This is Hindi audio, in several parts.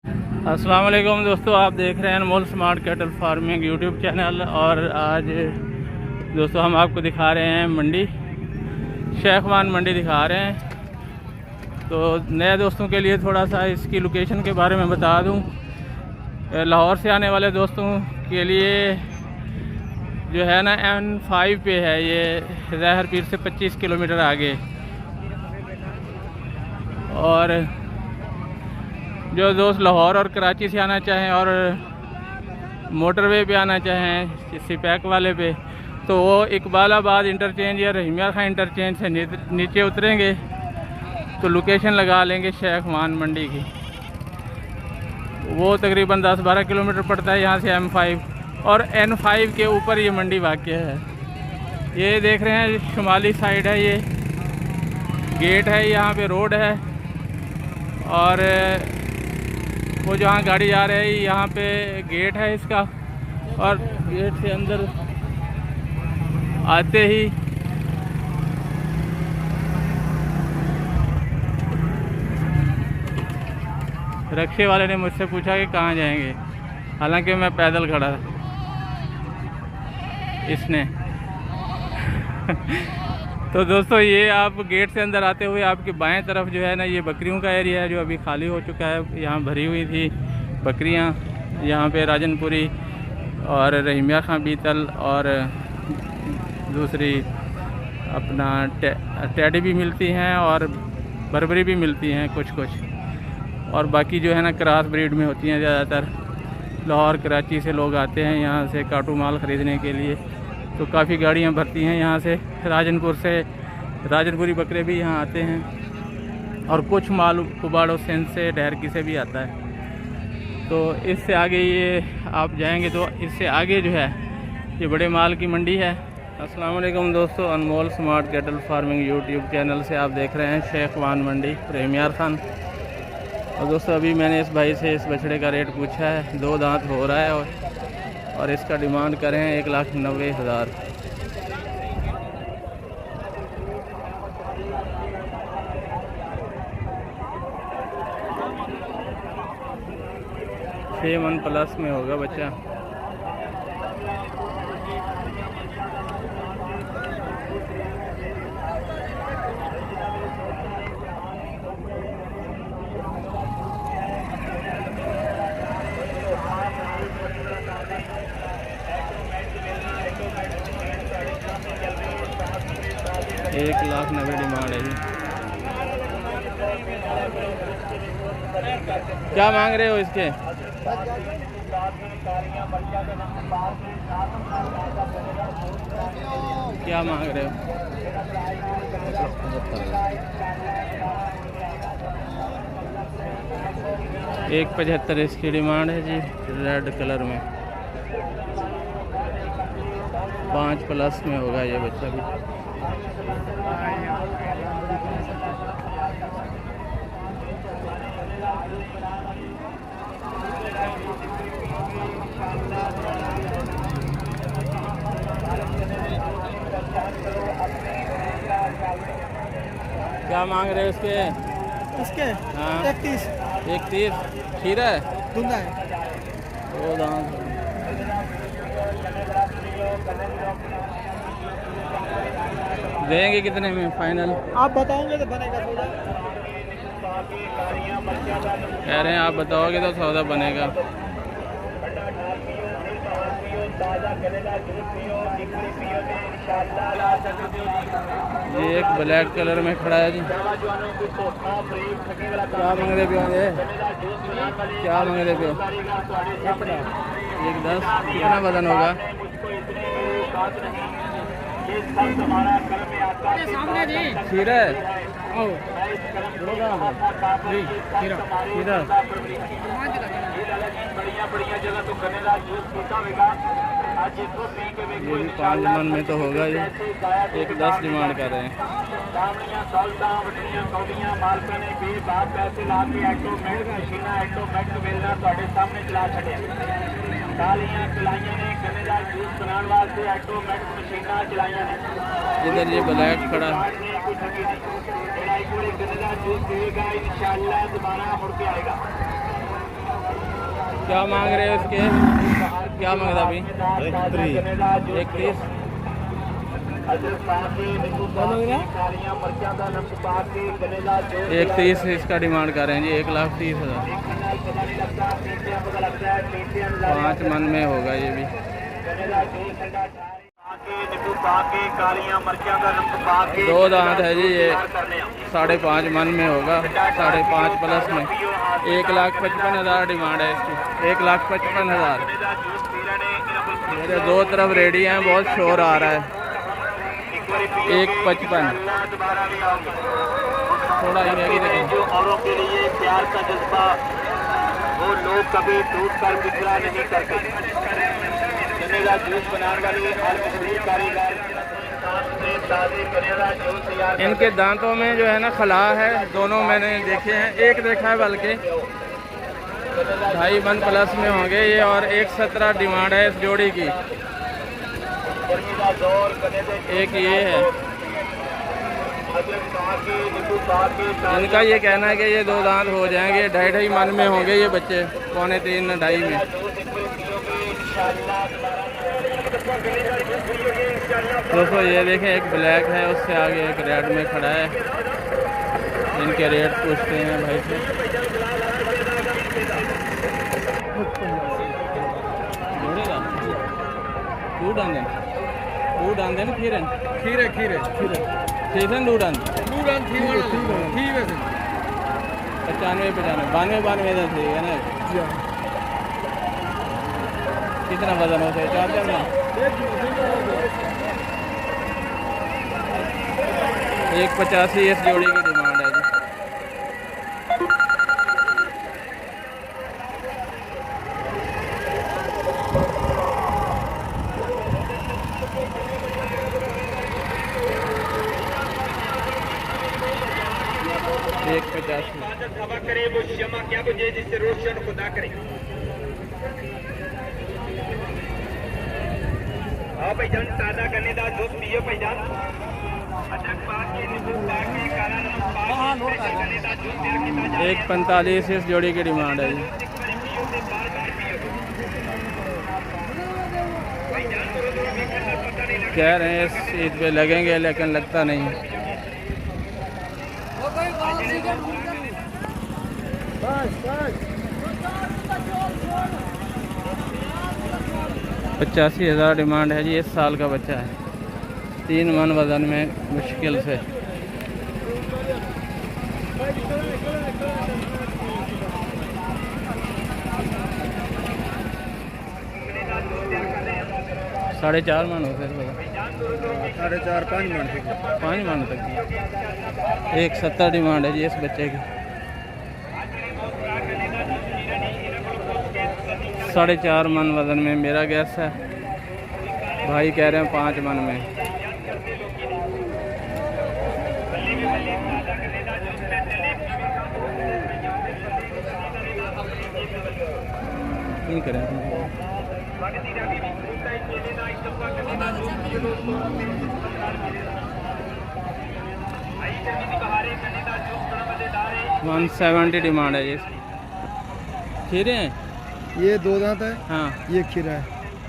अस्सलाम वालेकुम दोस्तों, आप देख रहे हैं Anmol smart cattle farming YouTube channel. और आज दोस्तों हम आपको दिखा रहे हैं मंडी, शेखवान मंडी दिखा रहे हैं। तो नए दोस्तों के लिए थोड़ा सा इसकी लोकेशन के बारे में बता दूं। लाहौर से आने वाले दोस्तों के लिए जो है ना N5 पे है, ये ज़ाहिर पीर से 25 किलोमीटर आगे। और जो दोस्त लाहौर और कराची से आना चाहें और मोटरवे पे आना चाहें सिपैक वाले पे, तो वो इकबालाबाद इंटरचेंज या रहीमिया खां इंटरचेंज से नीचे उतरेंगे तो लोकेशन लगा लेंगे शेखवान मंडी की। वो तकरीबन 10-12 किलोमीटर पड़ता है यहाँ से M5, और N5 के ऊपर ये मंडी वाक़ है। ये देख रहे हैं शुमाली साइड है, ये गेट है, यहाँ पे रोड है। और वो जहाँ गाड़ी जा रही है यहाँ पे गेट है इसका, और गेट से अंदर आते ही रिक्शे वाले ने मुझसे पूछा कि कहाँ जाएंगे, हालांकि मैं पैदल खड़ा था इसने। तो दोस्तों ये आप गेट से अंदर आते हुए आपकी बाएं तरफ जो है ना, ये बकरियों का एरिया है जो अभी खाली हो चुका है। यहाँ भरी हुई थी बकरियाँ, यहाँ पे राजनपुरी और रहीमिया खां बीतल और दूसरी अपना टेडी भी मिलती हैं और बरबरी भी मिलती हैं कुछ, और बाकी जो है ना क्रॉस ब्रीड में होती हैं ज़्यादातर। लाहौर कराची से लोग आते हैं यहाँ से काटू माल ख़रीदने के लिए, तो काफ़ी गाड़ियाँ भरती हैं यहाँ से। राजनपुर से राजनपुरी बकरे भी यहाँ आते हैं, और कुछ माल कुबाड़ो सिंध से डहरकी से भी आता है। तो इससे आगे ये आप जाएंगे तो इससे आगे जो है ये बड़े माल की मंडी है। अस्सलाम वालेकुम दोस्तों, Anmol smart cattle farming YouTube channel से आप देख रहे हैं शेखवान मंडी रहीमिया खान। और दोस्तों अभी मैंने इस भाई से इस बछड़े का रेट पूछा है, 2 दांत हो रहा है, और इसका डिमांड करें 1,90,000। छः मन प्लस में होगा बच्चा। एक 1,90,000 डिमांड है जी। क्या मांग रहे हो इसके? क्या मांग रहे हो? 1,75 इसकी डिमांड है जी। रेड कलर में 5 प्लस में होगा ये बच्चा भी। क्या मांग रहे हो इसके? हाँ 31 खीरा है, दूंगा है। 2 दांत। देंगे कितने में फाइनल? आप बताओगे तो बनेगा सौदा। कह रहे हैं आप बताओगे तो सौदा बनेगा। ये एक ब्लैक कलर में खड़ा है जी। क्या मांग रहे पे? क्या मांग रहे पे? 1,10। कितना वजन होगा? खीरा है, खीरा ये भी 5 मन में तो होगा ये। 1,10 डिमांड कर रहे हैं। इधर ये ब्लैक खड़ा है। क्या मांग रहे हो इसके? क्या मांग रहा अभी? 31। 31 इसका डिमांड कर रहे हैं जी, 1,30,000। 5 मन में होगा ये भी। दो दांत है जी ये, 5.5 मन में होगा, 5.5 प्लस में। 1,55,000 डिमांड है इसकी, 1,55,000। मेरे दो तरफ रेडी हैं, बहुत शोर आ रहा है। 1,55 थोड़ा ही रहेगी। देखो जो औरों के लिए प्यार का जज्बा, वो लोग कभी टूट कर बिखरा नहीं करते। कनेडा जूस बनाने वाले हर मशहूर कारीगर इनके दांतों में जो है ना खला है, दोनों मैंने देखे हैं, एक देखा है बल्कि 2.5 मन प्लस में होंगे ये, और 1,17 डिमांड है इस जोड़ी की। एक ये है, इनका ये कहना है कि ये 2 दांत हो जाएंगे, 2.5 मन में होंगे ये बच्चे, 2.25 2.5 में। दोस्तों ये देखें, एक ब्लैक है, उससे आगे एक रेड में खड़ा है। इनके रेट पूछते हैं भाई से। जोड़ेगा दूध आंदे ना खीरे 95 92 का ठीक है ना। कितना वजन होता है? 4 में 1,85 इस जोड़ी की डिमांड है जी। करे वो क्षमा क्या बुझे जिससे रोशन खुदा करे। हाँ भाईजान, ताज़ा गन्नेदार जूस पियो भाईजान। अदरक पाक के नींबू पाक के काला नमक पाक के गन्नेदार जूस पियो की ताज़ा। 1,45 इस जोड़ी की डिमांड है जी। कह रहे हैं इस ईद पे लगेंगे, लेकिन लगता नहीं है। 85,000 डिमांड है जी। 1 साल का बच्चा है, 3 मन वजन में मुश्किल से। साढ़े 4 मन होते हैं, 4.5 मन 5 मन तक की। 1,70 डिमांड है जी इस बच्चे की। 4.5 मन वजन में मेरा गैस है, भाई कह रहे हैं 5 मन में। नहीं करें वन 170 डिमांड है ये। खीरे हैं ये 2 दांत है। हाँ, ये खीरा है।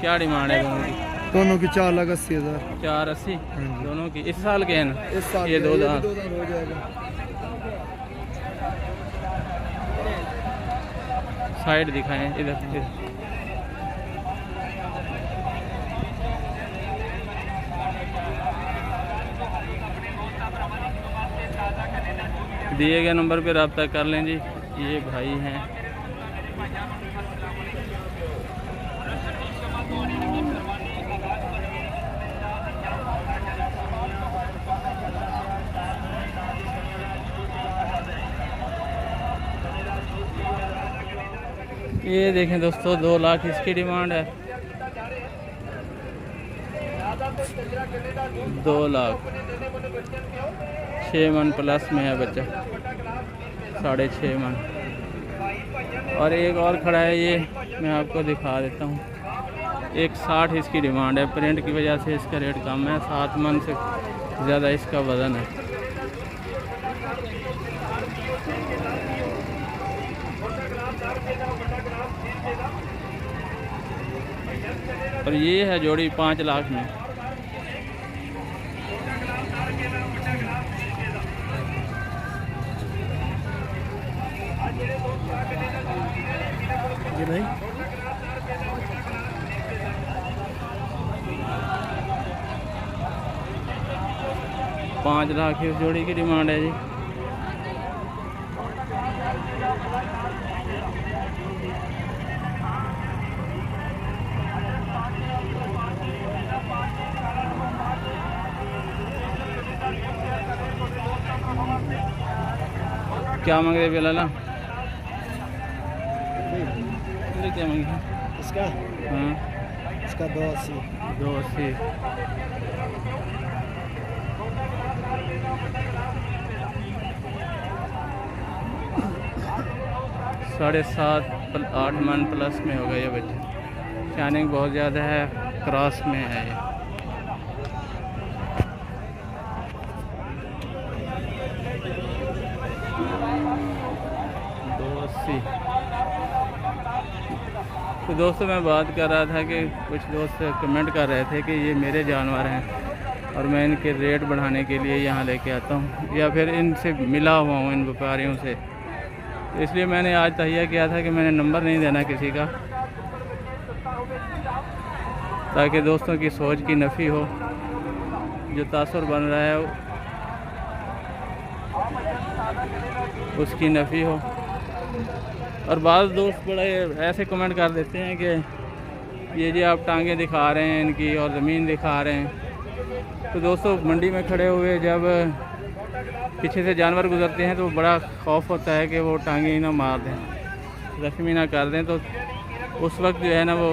क्या डिमांड है दोनों की? दोनों की 4,80,000। 480 दोनों की। इस साल के हैं ना? इस साल ये 2 दांत हो जाएगा। साइड दिखाएं इधर। दिए गए नंबर पे रब्ता कर लें जी। ये भाई हैं, ये देखें दोस्तों, 2 लाख इसकी डिमांड है। 2 लाख, 6 मन प्लस में है बच्चा, 6.5 मन। और एक और खड़ा है, ये मैं आपको दिखा देता हूँ। 1,60 इसकी डिमांड है। प्रिंट की वजह से इसका रेट कम है, 7 मन से ज़्यादा इसका वज़न है। और ये है जोड़ी 5 लाख में। ये भाई 5 लाख इस जोड़ी की डिमांड है जी। क्या मांग रहे बेलाला? क्या मांगे इसका? हाँ इसका 280। 280। 7.5 8 मन प्लस में होगा ये बच्चे। शाइनिंग बहुत ज़्यादा है, क्रॉस में है ये। तो दोस्तों मैं बात कर रहा था कि कुछ दोस्त कमेंट कर रहे थे कि ये मेरे जानवर हैं और मैं इनके रेट बढ़ाने के लिए यहाँ लेके आता हूँ या फिर इनसे मिला हुआ हूँ इन व्यापारियों से। तो इसलिए मैंने आज तहिया किया था कि मैंने नंबर नहीं देना किसी का, ताकि दोस्तों की सोच की नफ़ी हो, जो तासुर बन रहा है उसकी नफ़ी हो। और बाज़ दोस्त बड़े ऐसे कमेंट कर देते हैं कि ये जी आप टांगें दिखा रहे हैं इनकी और ज़मीन दिखा रहे हैं। तो दोस्तों मंडी में खड़े हुए जब पीछे से जानवर गुजरते हैं तो बड़ा खौफ होता है कि वो टांगें ही ना मार दें, ज़ख्मी ना कर दें। तो उस वक्त जो है ना वो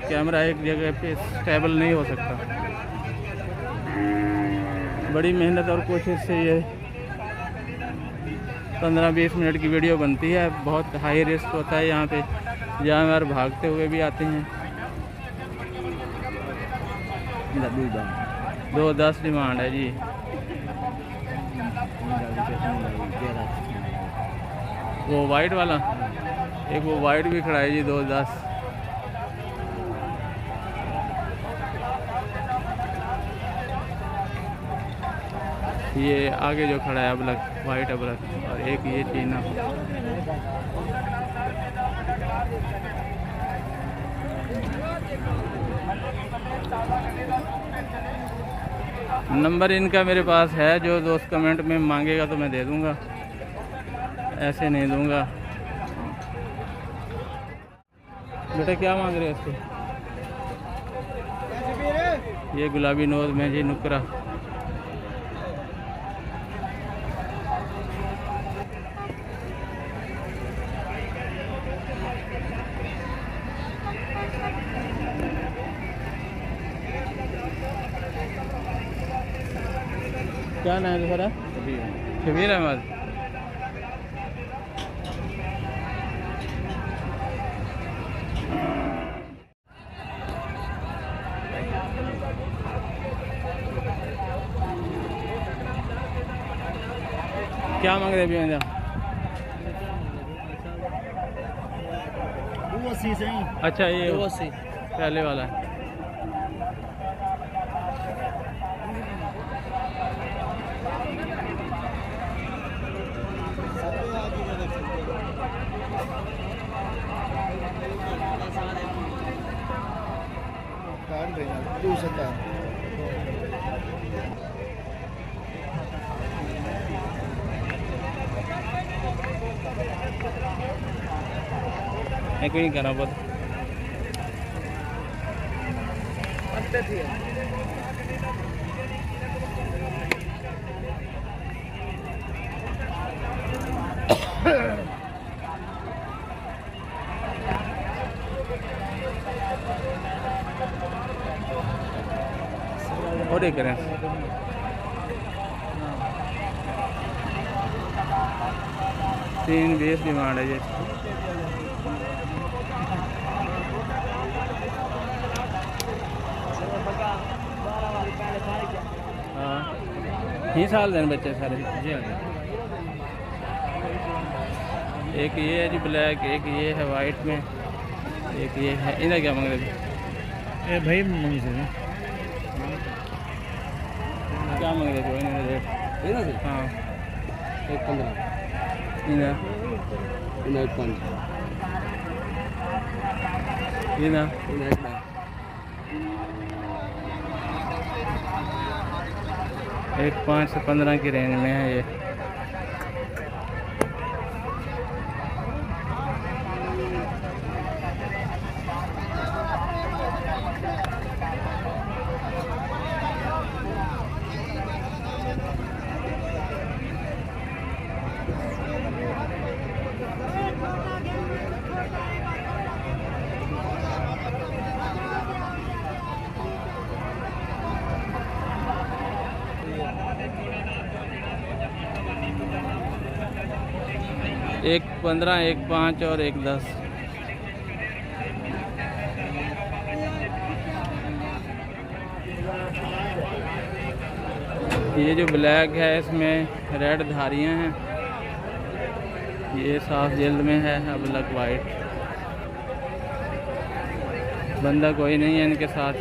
कैमरा एक जगह पे स्टेबल नहीं हो सकता। बड़ी मेहनत और कोशिश से ये 15-20 मिनट की वीडियो बनती है। बहुत हाई रिस्क होता है यहाँ पे, जानवर भागते हुए भी आते हैं। 210 डिमांड है जी। वो वाइट वाला, एक वो वाइट भी खड़ा है जी 210। ये आगे जो खड़ा है अबलक, वाइट अबलक, और एक ये चीना। नंबर इनका मेरे पास है, जो दोस्त कमेंट में मांगेगा तो मैं दे दूंगा, ऐसे नहीं दूंगा। बेटा क्या मांग रहे हैं इसको? ये गुलाबी नोज में जी नुकरा। क्या नाम है सर? शबीर अहमद। क्या मांग रहे भैया? 280 से ही। अच्छा ये 280 पहले वाला है। मैं कोई नहीं करना पता। और एक करें 320 डिमांड है ये। हाँ ही साल दिन बच्चे सारे जी। एक ये है जी ब्लैक, एक ये है वाइट में, एक ये है। इन्हें क्या मांग रहे? ये भाई मंग से क्या मांग रहे थे इन्होंने रेट? हाँ 1.15 इन्हें 1.5 इन्हें 1.5 से 15 की रेंज में है ये। एक 15, 1.5 और 1.10। ये जो ब्लैक है इसमें रेड धारियां हैं, ये साफ जल्द में है। अब ब्लैक वाइट, बंदा कोई नहीं है इनके साथ।